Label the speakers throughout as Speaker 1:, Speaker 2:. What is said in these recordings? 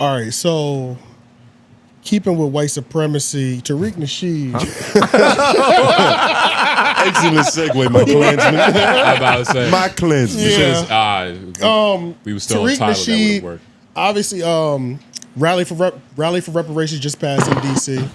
Speaker 1: All right, so keeping with white supremacy, Tariq Nasheed.
Speaker 2: Excellent segue, my Klansman.
Speaker 3: I'm about to say.
Speaker 2: My Klansman.
Speaker 1: Yeah.
Speaker 3: We were still
Speaker 1: Tariq
Speaker 3: on title
Speaker 1: Nasheed,
Speaker 3: that would work.
Speaker 1: obviously, rally for reparations just passed in DC.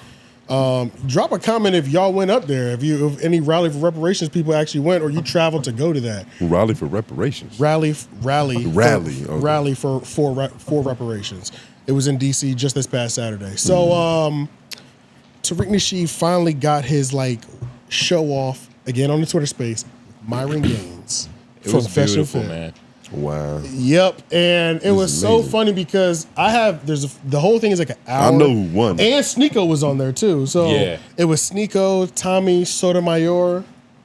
Speaker 1: Drop a comment if y'all went up there. If any rally for reparations people actually went, or you traveled to go to that.
Speaker 2: Rally for reparations.
Speaker 1: Rally
Speaker 2: Okay.
Speaker 1: for reparations. It was in DC just this past Saturday. So Tariq Nasheed finally got his show off again on the Twitter space. Myron Gaines.
Speaker 3: It was beautiful, man.
Speaker 2: Wow.
Speaker 1: Yep, and it was so funny because the whole thing is like an hour.
Speaker 2: I know who won.
Speaker 1: And Sneako was on there too. So it was Sneako, Tommy Sotomayor,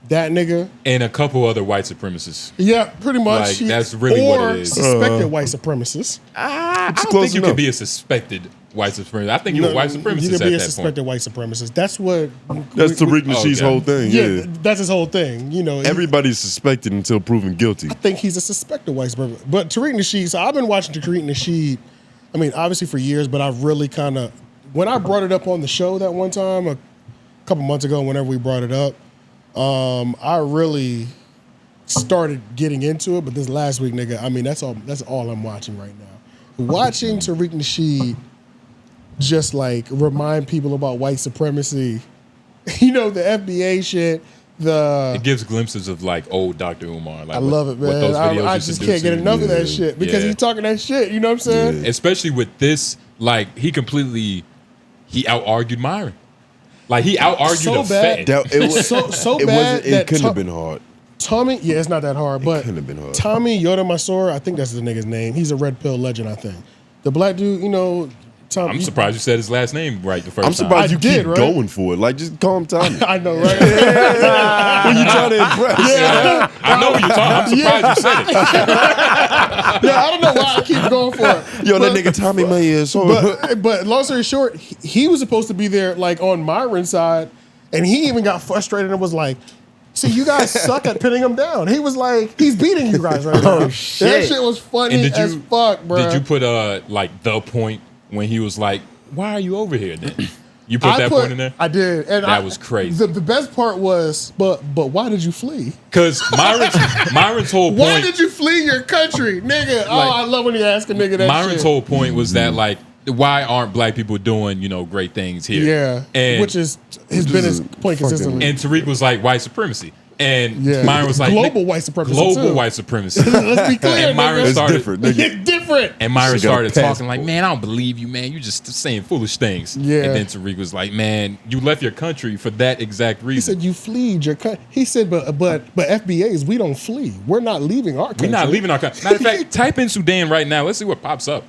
Speaker 1: that nigga,
Speaker 3: and a couple other white supremacists.
Speaker 1: Yeah, pretty much.
Speaker 3: That's really what it is.
Speaker 1: Suspected white supremacists.
Speaker 3: I don't think you could be a suspected white supremacist. I think you're a white supremacist.
Speaker 1: You could be a
Speaker 3: at that
Speaker 1: suspected
Speaker 3: point.
Speaker 1: white supremacist. That's what.
Speaker 2: That's Tariq Nasheed's whole thing. Yeah,
Speaker 1: that's his whole thing. You know,
Speaker 2: everybody's suspected until proven guilty.
Speaker 1: I think he's a suspected white supremacist. But Tariq Nasheed. So I've been watching Tariq Nasheed. I mean, obviously for years, but I've really kind of when I brought it up on the show that one time a couple months ago, whenever we brought it up. I really started getting into it, but this last week, nigga, I mean, that's all I'm watching right now. Watching Tariq Nasheed just remind people about white supremacy. You know, the FBA shit. It
Speaker 3: gives glimpses of old Dr. Umar.
Speaker 1: I love it, man. I just can't get enough of that shit because he's talking that shit. You know what I'm saying?
Speaker 3: Yeah. Especially with this, he out-argued Myron. He out-argued a Fed.
Speaker 1: It was so bad
Speaker 2: it couldn't have been hard.
Speaker 1: Tommy, it's not that hard, but
Speaker 2: couldn't have been hard.
Speaker 1: Tommy Yoda, I think that's the nigga's name. He's a red pill legend, I think. The black dude, you know.
Speaker 3: I'm surprised you said his last name right the first time.
Speaker 2: I'm surprised you keep going for it. Just call him Tommy.
Speaker 1: I know, right?
Speaker 2: When you try to impress.
Speaker 3: Yeah. I know what you're talking. I'm surprised you said it.
Speaker 1: I don't know why I keep going for it.
Speaker 2: Yo, that nigga Tommy, man,
Speaker 1: but long story short, he was supposed to be there on Myron's side, and he even got frustrated and was like, see, you guys suck at pinning him down. He was like, he's beating you guys right now.
Speaker 4: Shit.
Speaker 1: That shit was funny as fuck, bro.
Speaker 3: Did you put the point when he was like, why are you over here then? You put that point in there?
Speaker 1: I did. And
Speaker 3: that was crazy.
Speaker 1: The best part was, but why did you flee?
Speaker 3: Because Myron's whole point.
Speaker 1: Why did you flee your country? Nigga, I love when you ask a nigga that
Speaker 3: Myron's
Speaker 1: shit.
Speaker 3: whole point was that why aren't black people doing, great things here?
Speaker 1: Yeah.
Speaker 3: And
Speaker 1: which has been his point consistently.
Speaker 3: And Tariq was like, white supremacy. And Myron was like,
Speaker 1: global white supremacy.
Speaker 3: Global white supremacy.
Speaker 1: Let's be clear.
Speaker 3: And Myron started
Speaker 1: it's different.
Speaker 3: And Myron started talking man, I don't believe you, man. You're just saying foolish things.
Speaker 1: Yeah.
Speaker 3: And then Tariq was like, man, you left your country for that exact reason.
Speaker 1: He said you fled your country. He said, but FBAs, we don't flee. We're not leaving our country.
Speaker 3: We're not leaving our country. Matter of fact, type in Sudan right now. Let's see what pops up.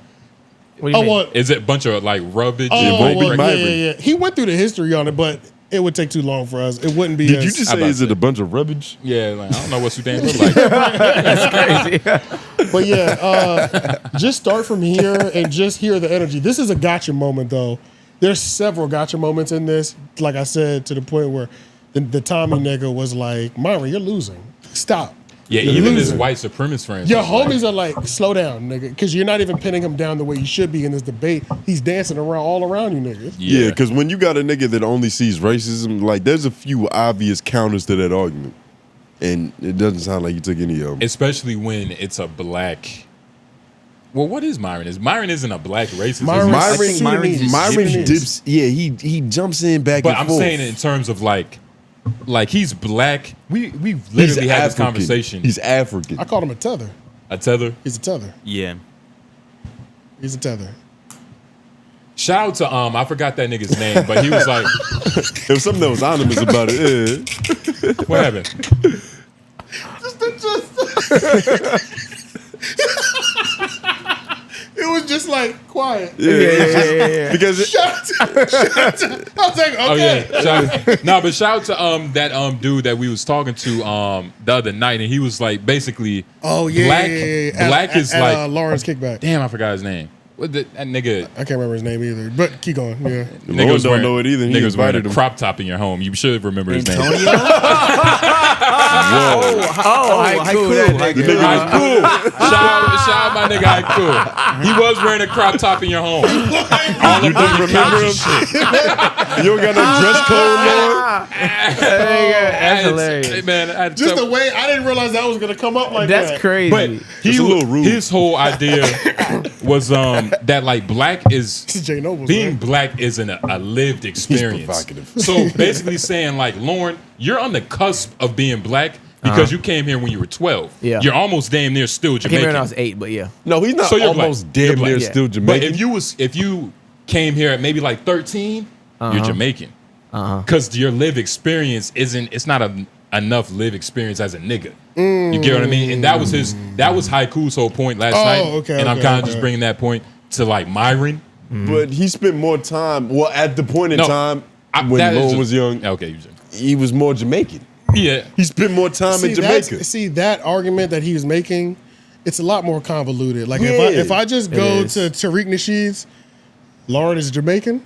Speaker 4: What do you mean?
Speaker 3: Is it a bunch of rubbish?
Speaker 1: Yeah. He went through the history on it, but it would take too long for us. It wouldn't be.
Speaker 2: Did you just say is it a bunch of rubbish?
Speaker 3: Yeah, I don't know what Sudan looks like.
Speaker 4: That's crazy.
Speaker 1: But just start from here and just hear the energy. This is a gotcha moment, though. There's several gotcha moments in this. Like I said, to the point where the Tommy nigga was like, Myron, you're losing. Stop.
Speaker 3: Yeah,
Speaker 1: You're
Speaker 3: even
Speaker 1: losing.
Speaker 3: his white supremacist friends.
Speaker 1: Your homies are like, slow down, nigga, because you're not even pinning him down the way you should be in this debate. He's dancing around all around you, niggas.
Speaker 2: Yeah, because when you got a nigga that only sees racism, there's a few obvious counters to that argument. And it doesn't sound like you took any of them.
Speaker 3: Especially when it's a black... Well, what is Myron? Myron isn't a black racist.
Speaker 2: Myron dips... Yeah, he jumps in back and forth.
Speaker 3: But I'm saying in terms of he's black. We literally had this conversation.
Speaker 2: He's African.
Speaker 1: I called him a tether.
Speaker 3: A tether?
Speaker 1: He's a tether.
Speaker 4: Yeah.
Speaker 1: He's a tether.
Speaker 3: Shout out to I forgot that nigga's name, but he was like
Speaker 2: there was something that was ominous about it. Yeah.
Speaker 3: What happened?
Speaker 1: It was just quiet.
Speaker 2: Yeah. Because
Speaker 1: shout out. I was like, okay.
Speaker 3: Oh yeah. But shout out to that dude that we was talking to the other night, and he was basically black is
Speaker 1: Lawrence Kickback.
Speaker 3: Damn, I forgot his name. What that nigga?
Speaker 1: I can't remember his name either. But keep going. Yeah.
Speaker 2: Niggas don't know it either.
Speaker 3: Niggas wearing a crop top in your home. You should remember his name.
Speaker 4: Haiku.
Speaker 2: The nigga was
Speaker 3: Haiku. Shout out my nigga Haiku. He was wearing a crop top in your home. All
Speaker 2: You
Speaker 3: up on
Speaker 2: don't
Speaker 3: your
Speaker 2: remember
Speaker 3: couch and
Speaker 2: him?
Speaker 3: shit.
Speaker 2: You don't got no dress code, Lord?
Speaker 4: That's hilarious.
Speaker 3: Hey, man,
Speaker 1: Just the way I didn't realize that was gonna come up like that.
Speaker 4: That's crazy.
Speaker 3: But
Speaker 2: It's a little rude.
Speaker 3: his whole idea was that like black is
Speaker 1: Jay Nobles,
Speaker 3: being
Speaker 1: man.
Speaker 3: black is a lived experience.
Speaker 2: provocative.
Speaker 3: So basically saying like, Lauren, you're on the cusp of being black because you came here when you were 12.
Speaker 4: Yeah.
Speaker 3: You're almost damn near still
Speaker 4: I came
Speaker 3: Jamaican.
Speaker 4: here when I was 8, but yeah.
Speaker 2: No, he's not
Speaker 3: So you're
Speaker 2: almost
Speaker 3: black. You're
Speaker 2: damn
Speaker 3: black.
Speaker 2: near
Speaker 4: Yeah.
Speaker 2: still
Speaker 3: But
Speaker 2: Jamaican.
Speaker 3: if you came here at maybe like 13, you're Jamaican. Because your live experience it's not enough live experience as a nigga. You get what I mean? And that was Haiku's whole point last night.
Speaker 1: Okay,
Speaker 3: and I'm
Speaker 1: okay,
Speaker 3: kind of
Speaker 1: okay.
Speaker 3: just bringing that point to like Myron.
Speaker 2: But he spent more time. Well, at the point in
Speaker 3: No,
Speaker 2: time when
Speaker 3: that is
Speaker 2: Lauren
Speaker 3: just-
Speaker 2: was young,
Speaker 3: Okay, you said.
Speaker 2: he was more Jamaican.
Speaker 3: Yeah.
Speaker 2: He spent more time in Jamaica.
Speaker 1: See that argument that he was making, it's a lot more convoluted. Like
Speaker 2: Yeah.
Speaker 1: if I just go
Speaker 4: is.
Speaker 1: to Tariq Nasheed's, Lauren is Jamaican.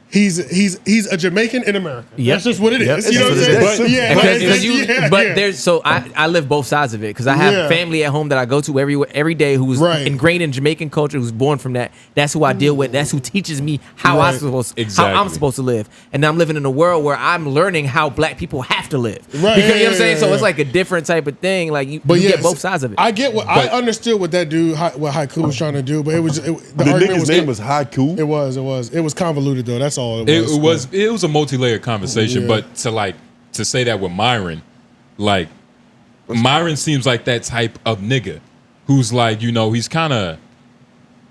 Speaker 1: He's a Jamaican in America.
Speaker 4: Yep.
Speaker 1: That's just what it is.
Speaker 4: Yep.
Speaker 1: You know what I'm
Speaker 2: That's
Speaker 1: saying?
Speaker 2: what it is.
Speaker 1: Yeah,
Speaker 4: But
Speaker 1: yeah.
Speaker 4: there's so I live both sides of it because I have
Speaker 1: Yeah.
Speaker 4: family at home that I go to every day who's
Speaker 1: Right.
Speaker 4: ingrained in Jamaican culture, who's born from that. That's who I deal with. That's who teaches me how
Speaker 1: Right.
Speaker 4: how I'm
Speaker 3: Exactly.
Speaker 4: supposed to live. And I'm living in a world where I'm learning how black people have to live.
Speaker 1: Right.
Speaker 4: Because, you know what I'm
Speaker 1: Yeah,
Speaker 4: saying?
Speaker 1: yeah,
Speaker 4: So
Speaker 1: yeah.
Speaker 4: it's like a different type of thing. Like you
Speaker 1: But
Speaker 4: get
Speaker 1: yes,
Speaker 4: both sides of it.
Speaker 1: I get what I understood what that dude, what Haiku was trying to do, but the
Speaker 2: The
Speaker 1: argument
Speaker 2: nigga's name was Haiku.
Speaker 1: It was convoluted though. That's all it was.
Speaker 3: It was a multi-layered conversation,
Speaker 1: Yeah.
Speaker 3: but to say that with Myron, like Myron seems like that type of nigga who's like, he's kind of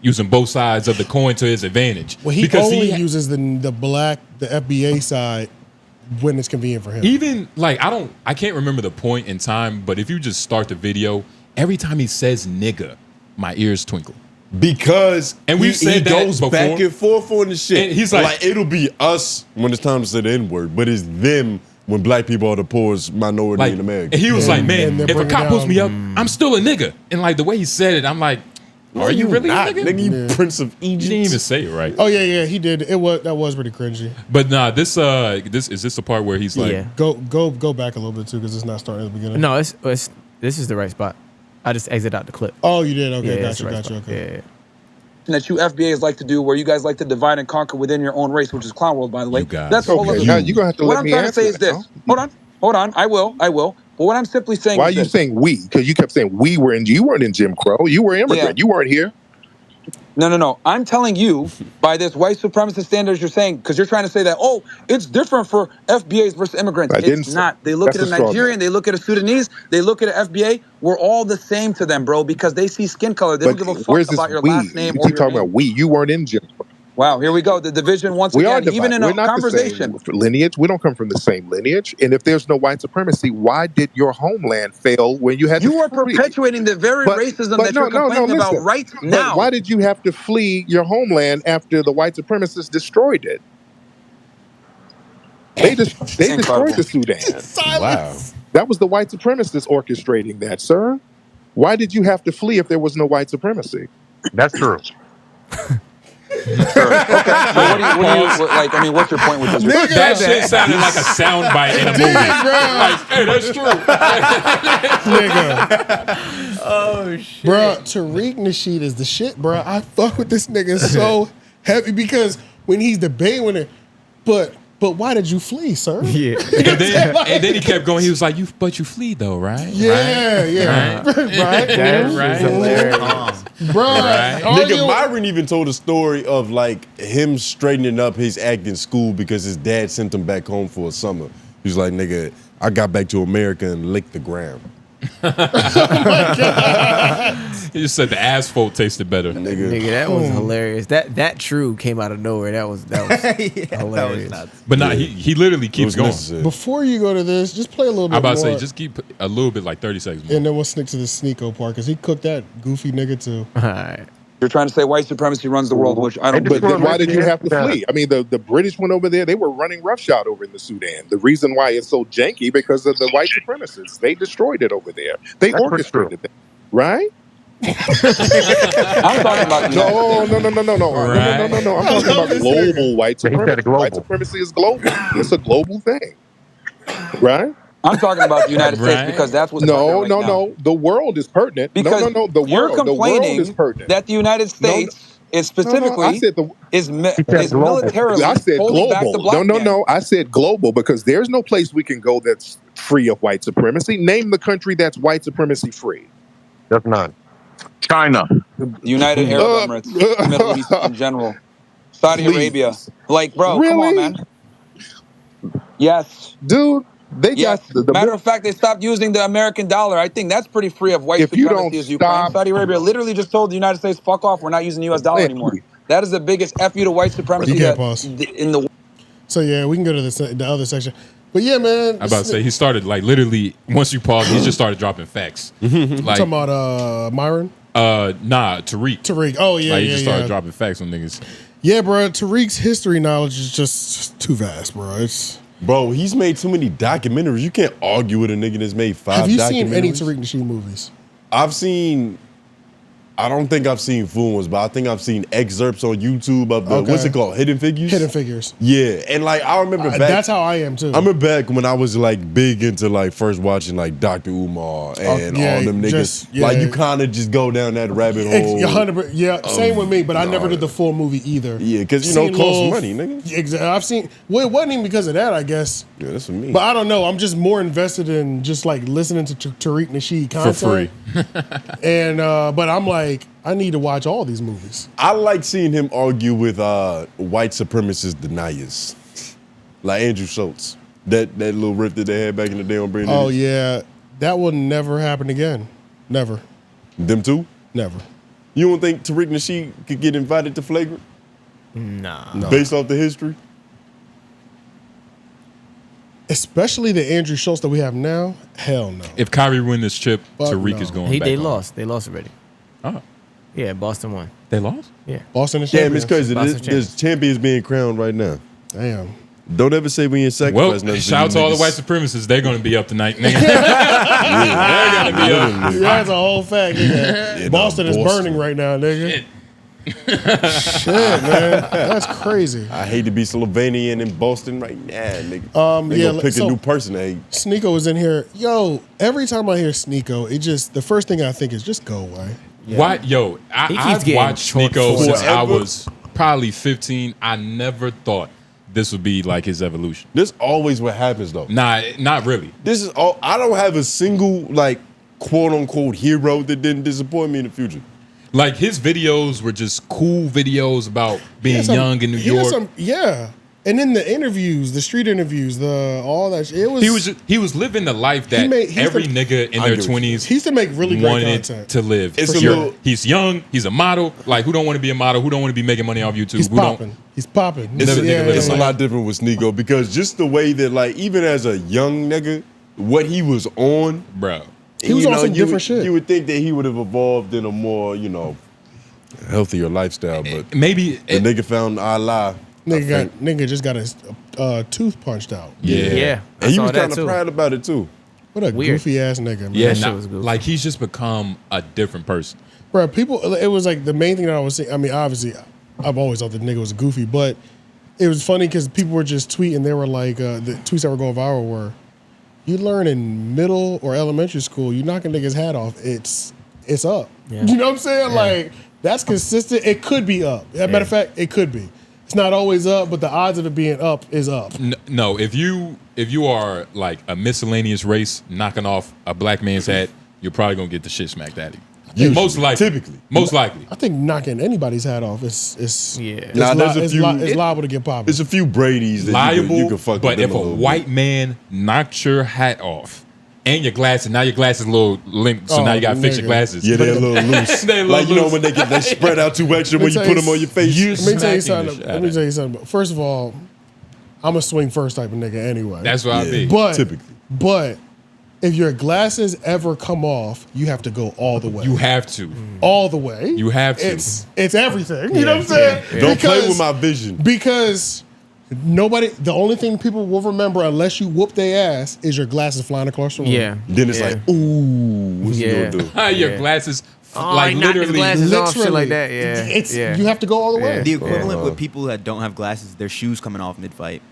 Speaker 3: using both sides of the coin to his advantage.
Speaker 1: Well, he only uses the FBA side when it's convenient for him.
Speaker 3: Even like I can't remember the point in time, but if you just start the video, every time he says nigga, my ears twinkle.
Speaker 2: Because
Speaker 3: And we've said
Speaker 2: he
Speaker 3: that
Speaker 2: goes
Speaker 3: before.
Speaker 2: back and forth on the shit.
Speaker 3: And he's like
Speaker 2: it'll be us when it's time to say the N-word, but it's them when black people are the poorest minority
Speaker 3: Like,
Speaker 2: in America.
Speaker 3: and he was like,
Speaker 1: and
Speaker 3: man,
Speaker 1: they're
Speaker 3: if a
Speaker 1: bringing
Speaker 3: cop pulls
Speaker 1: down-
Speaker 3: me up, I'm still a nigga. And like the way he said it, I'm like, are you really
Speaker 2: not,
Speaker 3: a nigga?
Speaker 2: nigga? You Prince of
Speaker 3: You
Speaker 2: Egypt.
Speaker 3: didn't even say it right.
Speaker 1: Oh yeah, he did. That was pretty cringy.
Speaker 3: But nah, this is this the part where he's like,
Speaker 4: Yeah.
Speaker 1: Go back a little bit too, because it's not starting at the beginning.
Speaker 4: No, this is the right spot. I just exit out the clip.
Speaker 1: Oh, you did. Okay,
Speaker 4: Yeah, it's
Speaker 1: gotcha.
Speaker 4: the right spot.
Speaker 1: Okay.
Speaker 4: Yeah.
Speaker 5: That you FBAs like to do, where you guys like to divide and conquer within your own race, which is Clown World, by the way.
Speaker 3: You guys.
Speaker 5: That's a whole
Speaker 6: Okay,
Speaker 5: other
Speaker 6: now
Speaker 5: thing.
Speaker 6: you're gonna have to
Speaker 5: What
Speaker 6: let
Speaker 5: I'm
Speaker 6: me
Speaker 5: trying to
Speaker 6: answer
Speaker 5: say is
Speaker 6: that,
Speaker 5: this.
Speaker 6: no?
Speaker 5: Hold on. I will. But what I'm simply saying
Speaker 6: Why are
Speaker 5: is
Speaker 6: you
Speaker 5: this.
Speaker 6: saying we? Because you kept saying we were in. You weren't in Jim Crow. You were immigrant.
Speaker 5: Yeah.
Speaker 6: You weren't here.
Speaker 5: No. I'm telling you, by this white supremacist standards you're saying, because you're trying to say that, oh, it's different for FBAs versus immigrants.
Speaker 6: I didn't
Speaker 5: It's
Speaker 6: say-
Speaker 5: not. They look
Speaker 6: that's
Speaker 5: at a
Speaker 6: a straw man.
Speaker 5: Nigerian, they look at a Sudanese, they look at an FBA. We're all the same to them, bro, because they see skin color. They don't give a
Speaker 6: where's
Speaker 5: fuck
Speaker 6: this
Speaker 5: about your
Speaker 6: we?
Speaker 5: last name
Speaker 6: You
Speaker 5: or
Speaker 6: keep
Speaker 5: your
Speaker 6: talking
Speaker 5: name.
Speaker 6: about we. You weren't in Jim Crow.
Speaker 5: Wow, here we go. The division once
Speaker 6: We are
Speaker 5: again, even
Speaker 6: divided.
Speaker 5: in
Speaker 6: We're
Speaker 5: a
Speaker 6: not
Speaker 5: conversation.
Speaker 6: the same lineage. We don't come from the same lineage. And if there's no white supremacy, why did your homeland fail when you had
Speaker 5: You
Speaker 6: to
Speaker 5: are
Speaker 6: flee?
Speaker 5: perpetuating the very racism that you're complaining about
Speaker 6: listen.
Speaker 5: right
Speaker 6: But
Speaker 5: now.
Speaker 6: why did you have to flee your homeland after the white supremacists destroyed it? They destroyed the Sudan.
Speaker 2: Wow.
Speaker 6: That was the white supremacists orchestrating that, sir. Why did you have to flee if there was no white supremacy?
Speaker 7: That's true.
Speaker 5: Sure. Okay. Well, like? I mean, what's your point with this?
Speaker 3: that shit sounded like a soundbite in a movie. Like, hey, that's true.
Speaker 1: Nigga.
Speaker 4: Oh shit.
Speaker 1: Bro, Tariq Nasheed is the shit, bro. I fuck with this nigga so heavy because when he's debating with it, but why did you flee, sir?
Speaker 4: Yeah.
Speaker 3: And then he kept going. He was like, but you flee though, right?
Speaker 1: Yeah, yeah. Right.
Speaker 3: Right.
Speaker 4: Hilarious.
Speaker 1: Bro,
Speaker 3: Right.
Speaker 2: Nigga, Myron even told a story of like him straightening up his act in school because his dad sent him back home for a summer. He was like, nigga, I got back to America and licked the ground.
Speaker 3: He just said the asphalt tasted better.
Speaker 4: Nigga, that was hilarious. That true came out of nowhere. That was hilarious.
Speaker 3: But nah, he literally
Speaker 2: It
Speaker 3: keeps
Speaker 2: was
Speaker 3: going.
Speaker 2: necessary.
Speaker 1: before you go to this, just play a little bit
Speaker 3: I'm about to
Speaker 1: more.
Speaker 3: say, just keep a little bit, like 30 seconds more.
Speaker 1: and then we'll sneak to the Sneako part because he cooked that goofy nigga too.
Speaker 4: All right.
Speaker 5: You're trying to say white supremacy runs the world, which I don't
Speaker 6: But
Speaker 5: believe.
Speaker 6: then why did you have to flee? I mean, the British went over there. They were running roughshod over in the Sudan. The reason why it's so janky because of the white supremacists. They destroyed it over there. They orchestrated it, right?
Speaker 5: I'm talking about
Speaker 6: No. I'm
Speaker 3: Right.
Speaker 6: talking about global white
Speaker 7: He said
Speaker 6: supremacy.
Speaker 7: global.
Speaker 6: White supremacy is global. It's a global thing, right?
Speaker 5: I'm talking about the United States because that's what's
Speaker 6: No,
Speaker 5: pertinent right now.
Speaker 6: The world is pertinent.
Speaker 5: Because
Speaker 6: No. The
Speaker 5: you're
Speaker 6: world
Speaker 5: complaining
Speaker 6: is pertinent.
Speaker 5: that the United States is specifically
Speaker 6: I said
Speaker 5: is
Speaker 6: I
Speaker 5: militarily
Speaker 6: said
Speaker 5: holding back the
Speaker 6: global.
Speaker 5: black man.
Speaker 6: No. I said global because there's no place we can go that's free of white supremacy. Name the country that's white supremacy free.
Speaker 7: That's not.
Speaker 8: China.
Speaker 5: The United Arab Emirates, Middle East in general, Saudi Arabia. Like, bro, come on, man. Yes,
Speaker 6: dude. They
Speaker 5: yes.
Speaker 6: got the
Speaker 5: Matter of fact, they stopped using the American dollar. I think that's pretty free of white
Speaker 6: If you
Speaker 5: supremacy
Speaker 6: don't
Speaker 5: as Ukraine.
Speaker 6: stop-
Speaker 5: Saudi Arabia literally just told the United States, "Fuck off, we're not using the U.S. dollar anymore." That is the biggest F you to white supremacy
Speaker 1: You can't
Speaker 5: that
Speaker 1: pause.
Speaker 5: in the.
Speaker 1: So yeah, we can go to the other section. But yeah, man.
Speaker 3: I'm about to say he started like literally once you pause, he just started dropping facts. Like
Speaker 1: talking about Myron.
Speaker 3: Nah, Tariq.
Speaker 1: Tariq. Oh yeah,
Speaker 3: Like he
Speaker 1: yeah,
Speaker 3: just started
Speaker 1: yeah.
Speaker 3: dropping facts on niggas.
Speaker 1: Yeah, bro. Tariq's history knowledge is just too vast, bro. It's.
Speaker 2: Bro, he's made too many documentaries. You can't argue with a nigga that's made 5
Speaker 1: Have you
Speaker 2: documentaries.
Speaker 1: seen any Tariq Nasheed movies?
Speaker 2: I've seen. I don't think I've seen full ones, but I think I've seen excerpts on YouTube of the what's it called, Hidden Figures.
Speaker 1: Hidden Figures.
Speaker 2: Yeah, and like I remember back.
Speaker 1: That's how I am too.
Speaker 2: I remember back when I was like big into like first watching like Dr. Umar and
Speaker 1: yeah,
Speaker 2: all them niggas.
Speaker 1: just- yeah.
Speaker 2: Like you kind of just go down that rabbit hole.
Speaker 1: 100%. Yeah, same with me. But I never did the full movie either.
Speaker 2: Yeah, because you know it
Speaker 1: Seen
Speaker 2: costs
Speaker 1: little-
Speaker 2: money, nigga.
Speaker 1: Exactly. I've seen. Well, it wasn't even because of that, I guess.
Speaker 2: Yeah, that's for me.
Speaker 1: But I don't know. I'm just more invested in just like listening to Tariq Nasheed
Speaker 3: For
Speaker 1: content
Speaker 3: free.
Speaker 1: And but I'm like, I need to watch all these movies.
Speaker 2: I like seeing him argue with white supremacist deniers, like Andrew Schultz. That little riff that they had back in the day on Brandon.
Speaker 1: Oh yeah, that will never happen again. Never,
Speaker 2: Them too?
Speaker 1: never.
Speaker 2: You don't think Tariq Nasheed could get invited to Flagrant
Speaker 4: Nah.
Speaker 1: No.
Speaker 2: based off the history?
Speaker 1: Especially the Andrew Schultz that we have now. Hell no.
Speaker 3: If Kyrie win this chip,
Speaker 1: Fuck
Speaker 3: Tariq
Speaker 1: no.
Speaker 3: is going back.
Speaker 4: They
Speaker 3: home.
Speaker 4: lost. They lost already.
Speaker 3: Oh,
Speaker 4: Yeah, Boston won.
Speaker 3: they lost?
Speaker 4: Yeah.
Speaker 1: Boston is
Speaker 2: Damn, it's
Speaker 1: champions.
Speaker 2: crazy.
Speaker 4: Boston
Speaker 2: This champion's being crowned right now.
Speaker 1: Damn.
Speaker 2: Don't ever say we in second.
Speaker 3: Well, shout out to all the white supremacists. They're going to be up tonight, nigga. They're going to be up.
Speaker 1: That's a whole fact, nigga.
Speaker 2: Yeah,
Speaker 1: Boston is
Speaker 2: Boston.
Speaker 1: burning right now, nigga. Shit, man. That's crazy.
Speaker 2: I hate to be Slovenian in Boston right now, nigga. They
Speaker 1: yeah,
Speaker 2: gonna pick
Speaker 1: so-
Speaker 2: a new person to hate.
Speaker 1: Sneako was in here. Yo, every time I hear Sneako, it just, the first thing I think is just go away.
Speaker 3: Why, yo,
Speaker 4: He keeps
Speaker 3: I've
Speaker 4: getting
Speaker 3: watched
Speaker 4: torched
Speaker 3: Sneako since I
Speaker 2: forever.
Speaker 3: was probably 15. I never thought this would be like his evolution.
Speaker 2: This always what happens though.
Speaker 3: Nah, not really.
Speaker 2: This is all. I don't have a single like quote unquote hero that didn't disappoint me in the future.
Speaker 3: Like his videos were just cool videos about being young in New York.
Speaker 1: Yeah. And then the interviews, the street interviews, all that shit. It was,
Speaker 3: He was living the life that
Speaker 1: he's
Speaker 3: every
Speaker 1: the-
Speaker 3: nigga in
Speaker 2: I
Speaker 3: their
Speaker 2: get what you
Speaker 3: 20s
Speaker 1: he used to make really great
Speaker 3: wanted
Speaker 1: content.
Speaker 3: to live.
Speaker 2: It's a
Speaker 3: You're-
Speaker 2: little-
Speaker 3: he's young. He's a model. Like who don't want to be a model? Who don't want to be making money off YouTube?
Speaker 1: He's
Speaker 3: who don't?
Speaker 1: popping. He's popping.
Speaker 2: It's,
Speaker 3: Never think of it
Speaker 2: it's a
Speaker 3: like-
Speaker 2: lot different with Sneako because just the way that like even as a young nigga, what he was on,
Speaker 3: Bro.
Speaker 1: He was
Speaker 2: you
Speaker 1: on
Speaker 2: know,
Speaker 1: some
Speaker 2: you
Speaker 1: different
Speaker 2: would,
Speaker 1: shit.
Speaker 2: You would think that he would have evolved in a more healthier lifestyle, but
Speaker 3: Maybe
Speaker 2: the nigga found Allah.
Speaker 1: Nigga just got his tooth punched out.
Speaker 4: Yeah. I
Speaker 2: And he
Speaker 4: saw
Speaker 2: was
Speaker 4: that
Speaker 2: kind of
Speaker 4: too.
Speaker 2: proud about it too.
Speaker 1: What a
Speaker 4: Weird.
Speaker 1: goofy ass nigga, man.
Speaker 3: Yeah,
Speaker 4: That shit
Speaker 3: nah,
Speaker 4: was goofy.
Speaker 3: like he's just become a different person.
Speaker 1: Bro, people, it was like the main thing that I was saying. I mean, obviously, I've always thought the nigga was goofy, but it was funny because people were just tweeting. They were like, the tweets that were going viral were, you learn in middle or elementary school, you knock a nigga's hat off, it's up.
Speaker 4: Yeah.
Speaker 1: You know what I'm saying? Like, that's consistent. It could be up. As a matter of fact, it could be. It's not always up, but the odds of it being up is up.
Speaker 3: No, if you are like a miscellaneous race knocking off a black man's hat, you're probably gonna get the shit smacked at you.
Speaker 2: Usually,
Speaker 3: Most likely.
Speaker 2: typically.
Speaker 3: Most likely.
Speaker 1: I think knocking anybody's hat off is
Speaker 2: Nah, there's a few-
Speaker 1: it's liable to get popping.
Speaker 2: There's a few Brady's that
Speaker 3: Liable,
Speaker 2: you can fuck
Speaker 3: but
Speaker 2: with
Speaker 3: if
Speaker 2: them
Speaker 3: a
Speaker 2: little
Speaker 3: white
Speaker 2: bit.
Speaker 3: man knocked your hat off and your glasses, now your glasses a little linked, so
Speaker 1: Oh,
Speaker 3: now you gotta fix your
Speaker 1: nigga.
Speaker 3: glasses.
Speaker 2: Yeah, they're a little loose.
Speaker 3: They a little
Speaker 2: like you know
Speaker 3: loose.
Speaker 2: when they spread out too extra when you put them on your face.
Speaker 1: Let me tell you
Speaker 3: smacking the
Speaker 1: something.
Speaker 3: shit
Speaker 1: Let
Speaker 3: out
Speaker 1: me
Speaker 3: of
Speaker 1: tell you something. First of all, I'm a swing first type of nigga anyway.
Speaker 3: That's what I
Speaker 2: Yeah.
Speaker 3: be.
Speaker 1: but
Speaker 2: typically.
Speaker 1: But if your glasses ever come off, you have to go all the way.
Speaker 3: You have to.
Speaker 1: all the way.
Speaker 3: You have to.
Speaker 1: It's everything. You know what I'm saying?
Speaker 2: Don't play
Speaker 1: Because-
Speaker 2: with my vision.
Speaker 1: Because the only thing people will remember unless you whoop their ass is your glasses flying across the room.
Speaker 4: Yeah.
Speaker 2: Then it's
Speaker 4: Yeah.
Speaker 2: like, ooh, what's he
Speaker 4: Yeah.
Speaker 2: gonna do?
Speaker 3: Your
Speaker 4: Yeah.
Speaker 3: glasses,
Speaker 4: Oh,
Speaker 3: like
Speaker 4: he knocked his
Speaker 3: literally.
Speaker 4: glasses off, shit
Speaker 1: Literally.
Speaker 4: like that. Yeah.
Speaker 1: You have to go all the way.
Speaker 4: Yeah.
Speaker 9: The equivalent with people that don't have glasses, their shoes coming off mid-fight.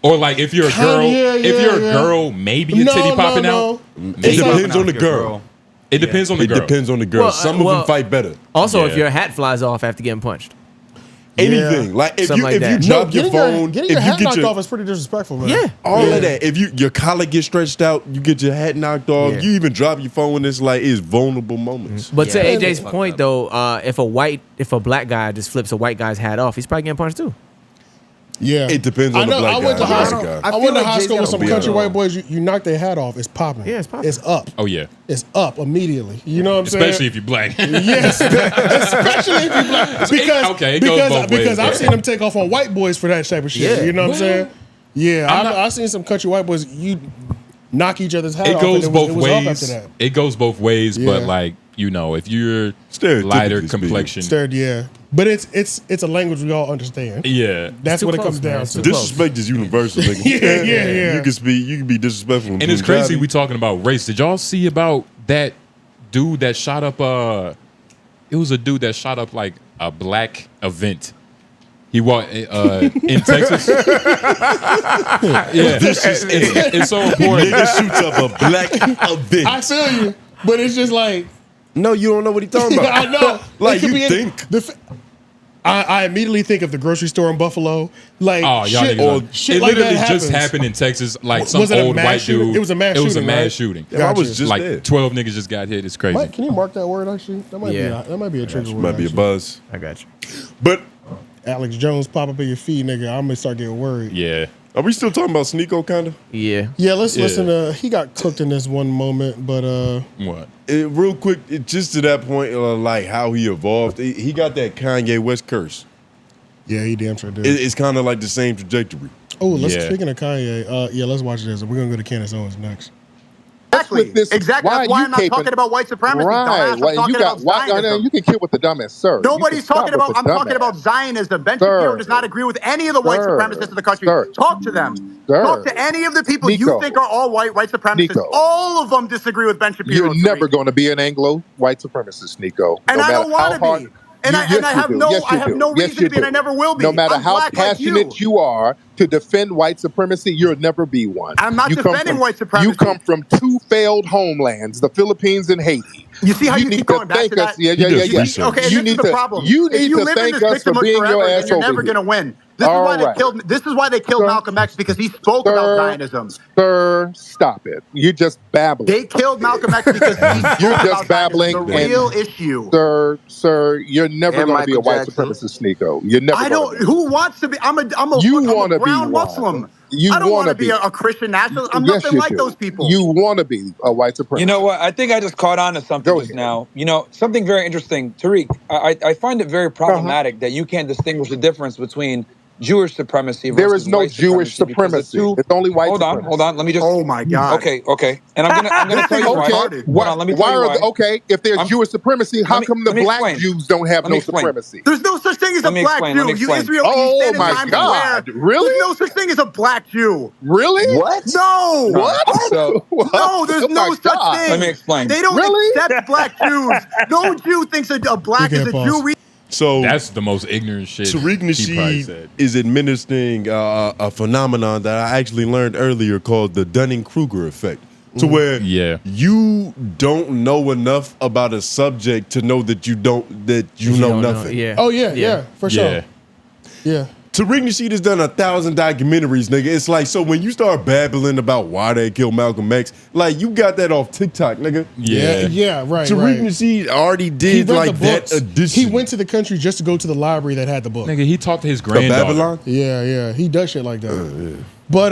Speaker 3: Or like if you're a girl, maybe a titty popping out.
Speaker 2: It depends on the girl.
Speaker 3: It depends on the girl.
Speaker 2: It depends on the girl. Some of them fight better.
Speaker 4: Also, if your hat flies off after getting punched.
Speaker 2: Anything. Like if
Speaker 4: Something
Speaker 2: you
Speaker 4: like that.
Speaker 2: drop your phone,
Speaker 1: getting your hat knocked off is pretty disrespectful, man.
Speaker 4: Yeah.
Speaker 2: All of that. If your collar gets stretched out, you get your hat knocked off.
Speaker 4: Yeah.
Speaker 2: You even drop your phone. It's like it's vulnerable moments.
Speaker 4: But to AJ's point though, if a black guy just flips a white guy's hat off, he's probably getting punched too.
Speaker 1: Yeah,
Speaker 2: it depends on the black guy.
Speaker 1: I went to high school with some country
Speaker 2: wrong.
Speaker 1: white boys. You knock their hat off, it's popping.
Speaker 4: Yeah, it's popping.
Speaker 1: It's up.
Speaker 3: Oh yeah,
Speaker 1: it's up immediately. You know what I'm saying?
Speaker 3: Especially if you're black.
Speaker 1: Yes, especially if you're black. Because I've seen them take off on white boys for that type of shit.
Speaker 4: Yeah.
Speaker 1: You know what I'm saying? Yeah, I've seen some country white boys. You knock each other's hat
Speaker 3: It
Speaker 1: off.
Speaker 3: goes
Speaker 1: And
Speaker 3: both
Speaker 1: it was
Speaker 3: ways.
Speaker 1: up after that.
Speaker 3: It goes both ways,
Speaker 1: Yeah.
Speaker 3: but like you know, if you're
Speaker 2: Stereotypically
Speaker 3: lighter
Speaker 2: speaking.
Speaker 3: complexion,
Speaker 1: Yeah, but it's a language we all understand.
Speaker 3: yeah,
Speaker 1: That's
Speaker 4: too
Speaker 1: what it
Speaker 4: close,
Speaker 1: comes
Speaker 4: man.
Speaker 1: down
Speaker 4: It's
Speaker 1: to.
Speaker 4: too
Speaker 2: Disrespect is universal. Nigga.
Speaker 1: Yeah.
Speaker 2: You can be disrespectful.
Speaker 3: and it's crazy we talking about race. Did y'all see about that dude that shot up? It was a dude that shot up like a black event. He walked in Texas. Yeah, it's so important.
Speaker 2: Nigga shoots up a black event.
Speaker 1: I feel you, but it's just like
Speaker 2: No, you don't know what he's talking about.
Speaker 1: I know.
Speaker 2: Like
Speaker 1: It could
Speaker 2: you
Speaker 1: be
Speaker 2: think.
Speaker 1: I immediately think of the grocery store in Buffalo. Like
Speaker 3: Oh, y'all
Speaker 1: shit,
Speaker 3: niggas.
Speaker 1: shit
Speaker 3: It
Speaker 1: like
Speaker 3: literally
Speaker 1: that
Speaker 3: just
Speaker 1: happens.
Speaker 3: happened in Texas. Like some
Speaker 1: Was it a
Speaker 3: old
Speaker 1: mass
Speaker 3: white
Speaker 1: shooting?
Speaker 3: dude.
Speaker 1: It was a mass
Speaker 3: It was a
Speaker 1: shooting,
Speaker 3: mass
Speaker 1: right?
Speaker 3: shooting.
Speaker 2: Yeah, I was
Speaker 1: Gotcha.
Speaker 2: just
Speaker 3: Like
Speaker 2: there.
Speaker 3: 12 niggas just got hit. It's crazy.
Speaker 1: Mike, can you mark that word actually? That might be a trigger word.
Speaker 2: Might be a
Speaker 1: actually.
Speaker 2: buzz.
Speaker 4: I got you.
Speaker 2: But
Speaker 1: Alex Jones pop up in your feed, nigga. I'm gonna start getting worried.
Speaker 3: Yeah.
Speaker 2: are we still talking about Sneako kind of?
Speaker 4: Yeah.
Speaker 1: Yeah, let's listen to. He got cooked in this one moment, but
Speaker 3: What?
Speaker 2: Real quick, just to that point, like how he evolved, he got that Kanye West curse.
Speaker 1: yeah, he damn sure did.
Speaker 2: It's kind of like the same trajectory.
Speaker 3: Yeah.
Speaker 1: Speaking of Kanye, let's watch this. We're gonna go to Candace Owens next.
Speaker 7: Exactly.
Speaker 6: With this,
Speaker 7: Exactly.
Speaker 6: why
Speaker 7: That's why
Speaker 6: you
Speaker 7: I'm not
Speaker 6: caping-
Speaker 7: talking about white supremacy.
Speaker 6: Right.
Speaker 7: Dumbass. I'm
Speaker 6: Well,
Speaker 7: talking
Speaker 6: you got
Speaker 7: about Zionism.
Speaker 6: you can kill with the dumbass, sir.
Speaker 7: Nobody's talking about. I'm talking about Zionism. Ben Shapiro does not agree with any of the white supremacists in the country. Talk to them. Talk to any of the people you think are all white supremacists. All of them disagree with Ben Shapiro.
Speaker 6: You're never going to be an Anglo white supremacist, Sneako.
Speaker 7: And I don't want to be. And I have no reason to be, and I never will be.
Speaker 6: No matter
Speaker 7: I'm
Speaker 6: how
Speaker 7: black like
Speaker 6: passionate you are to defend white supremacy, you'll never be one.
Speaker 7: I'm not defending white supremacy.
Speaker 6: You come from two failed homelands, the Philippines and Haiti.
Speaker 7: You see how you keep going back to that?
Speaker 6: Yeah.
Speaker 7: Okay,
Speaker 6: You
Speaker 7: this is the problem.
Speaker 6: You need
Speaker 7: if you
Speaker 6: to
Speaker 7: live
Speaker 6: thank
Speaker 7: in this
Speaker 6: us for
Speaker 7: victimhood
Speaker 6: being
Speaker 7: forever,
Speaker 6: your
Speaker 7: then
Speaker 6: ass
Speaker 7: you're
Speaker 6: over
Speaker 7: never
Speaker 6: here.
Speaker 7: going to win. This is why they killed Malcolm X, because he spoke about Zionism.
Speaker 6: Sir, stop it. You're just babbling.
Speaker 7: They killed Malcolm X because he spoke
Speaker 6: You're
Speaker 7: about
Speaker 6: just babbling.
Speaker 7: Zionism, the real issue.
Speaker 6: Sir, you're never going to be a white supremacist, Sneako. You're never.
Speaker 7: I don't. Who wants to be? I'm a brown Muslim. I don't want to be a Christian nationalist. I'm nothing like those people.
Speaker 6: You want to be a white supremacist.
Speaker 5: You know what? I think I just caught on to something just now. You know, something very interesting. Tariq, I find it very problematic that you can't distinguish the difference between Jewish supremacy versus
Speaker 6: there is no
Speaker 5: white
Speaker 6: Jewish supremacy. It's only white supremacy.
Speaker 5: Hold on. Let me just.
Speaker 7: Oh my God.
Speaker 5: Okay. And I'm gonna tell you why. Hold on, let me tell you why.
Speaker 6: Okay, if there's Jewish supremacy, how come the black Jews don't have no supremacy?
Speaker 7: There's no such thing as a black Jew. You Israel.
Speaker 6: Oh my God! Really?
Speaker 7: There's no such thing as a black Jew.
Speaker 6: Really?
Speaker 5: What?
Speaker 7: No.
Speaker 6: What?
Speaker 7: No, there's no such thing.
Speaker 5: Let me explain.
Speaker 7: They don't accept black Jews. No Jew thinks a black is a Jew.
Speaker 2: So
Speaker 3: that's the most ignorant shit.
Speaker 2: Tariq Nasheed is administering a phenomenon that I actually learned earlier called the Dunning-Kruger effect. To where you don't know enough about a subject to know that you know nothing.
Speaker 1: Yeah. Oh yeah, for sure. Yeah.
Speaker 2: Tariq Nasheed has done 1,000 documentaries, nigga. It's like, so when you start babbling about why they killed Malcolm X, like you got that off TikTok, nigga.
Speaker 1: Yeah, right.
Speaker 2: Tariq Nasheed already did like that edition.
Speaker 1: He went to the country just to go to the library that had the book.
Speaker 3: Nigga, he talked to his granddaughter.
Speaker 2: Babylon?
Speaker 1: Yeah. He does shit like that. But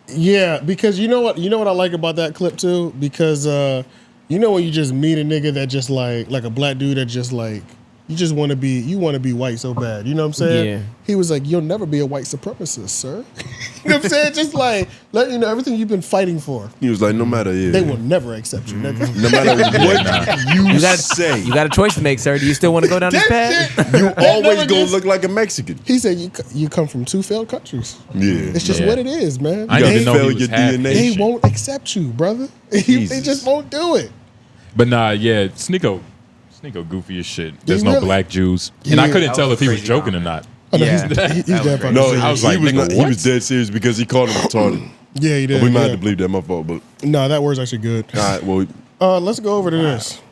Speaker 1: yeah, because you know what I like about that clip too? Because you know when you just meet a nigga that just like a black dude that just like you want to be white so bad. You know what I'm saying?
Speaker 4: Yeah.
Speaker 1: He was like, you'll never be a white supremacist, sir. You know what I'm saying? Just like, let you know everything you've been fighting for.
Speaker 2: He was like, no matter
Speaker 1: They will never accept you, nigga.
Speaker 2: No matter what you say.
Speaker 4: You got a choice to make, sir. Do you still want to go down this path?
Speaker 2: You always gonna look like a Mexican.
Speaker 1: He said you come from two failed countries.
Speaker 2: Yeah.
Speaker 1: It's just what it is, man.
Speaker 3: I didn't know
Speaker 2: your DNA.
Speaker 1: They won't accept you, brother. They just won't do it.
Speaker 3: But nah, Sneako goofy as shit. There's no
Speaker 1: really-
Speaker 3: black Jews. And I couldn't tell if he was joking or not.
Speaker 1: Oh, no,
Speaker 4: Yeah.
Speaker 1: he's dead fucking
Speaker 2: No,
Speaker 1: serious.
Speaker 3: I was like, nigga,
Speaker 2: he
Speaker 3: what?
Speaker 2: was dead serious because he called him retarded.
Speaker 1: Yeah, he did.
Speaker 2: We might
Speaker 1: yeah.
Speaker 2: have to believe that. My fault, but
Speaker 1: No, that word's actually good.
Speaker 2: all right. Well,
Speaker 1: Let's go over to this.